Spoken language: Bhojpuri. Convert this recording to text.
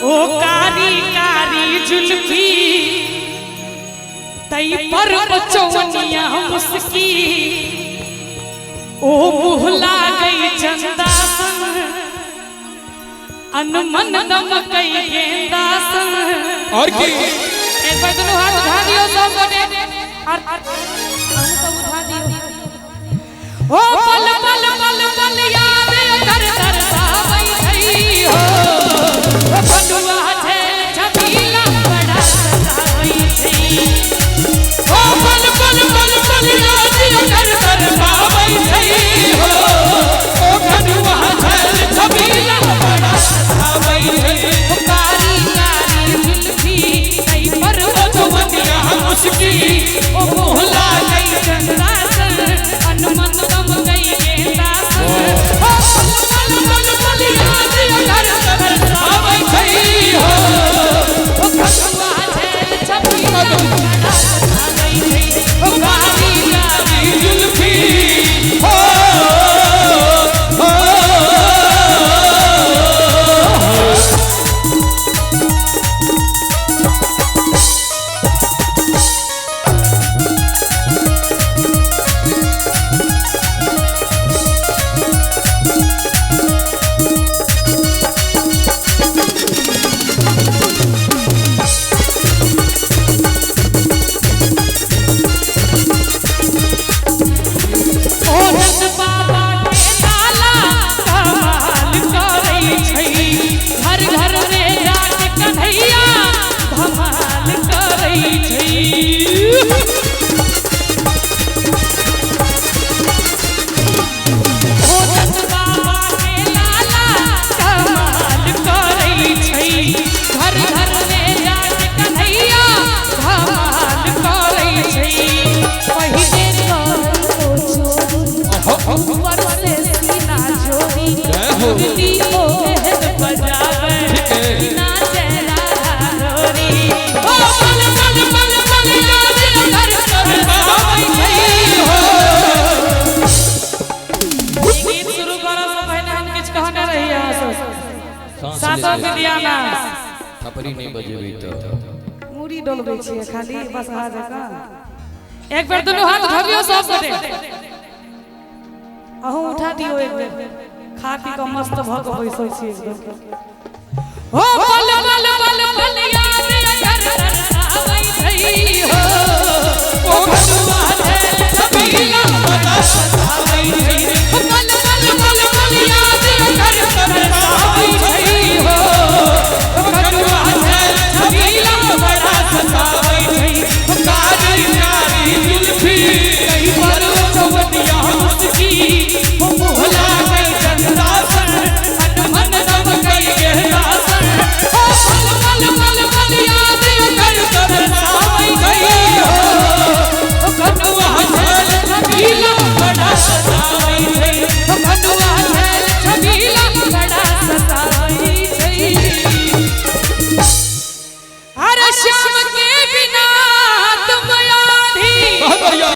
ओ कारी कारी जुल्फी तई पर बचवनिया मुस्की ओ मुहला गई चंदा सन अनमन दम कई गेंदा सन और की एक बार दोनों हाथ उठा दियो सब बने और हम सब उठा दियो ओ पल पल पल पल याद कर तरसावई थई हो बनुआ झेल छबीला बड़ा सतावई थई ओ पल पल पल पल याद कर तरसावई थई हो ओ बनुआ झेल छबीला बड़ा सतावई थई ओ कारी कारी जुल्फी तई पर बचवनिया मुस्की ओ मोहला गई चंदा सन अनमन दम गई गेंदा सन ओ पल पल पल याद कर तरसावई थई हो ओ बनुआ झेल छबीला बड़ा सतावई थई ओ कारी कारी जुल्फी हो नहीं बजेबी तो मुड़ी डोलबे छिए खाली बस आ जका एक बार दोनों हाथ उठा दियो सब गोटे अहू उठा दियो एक बेर खा पी के मस्त भ के बैसल छी एकदम हो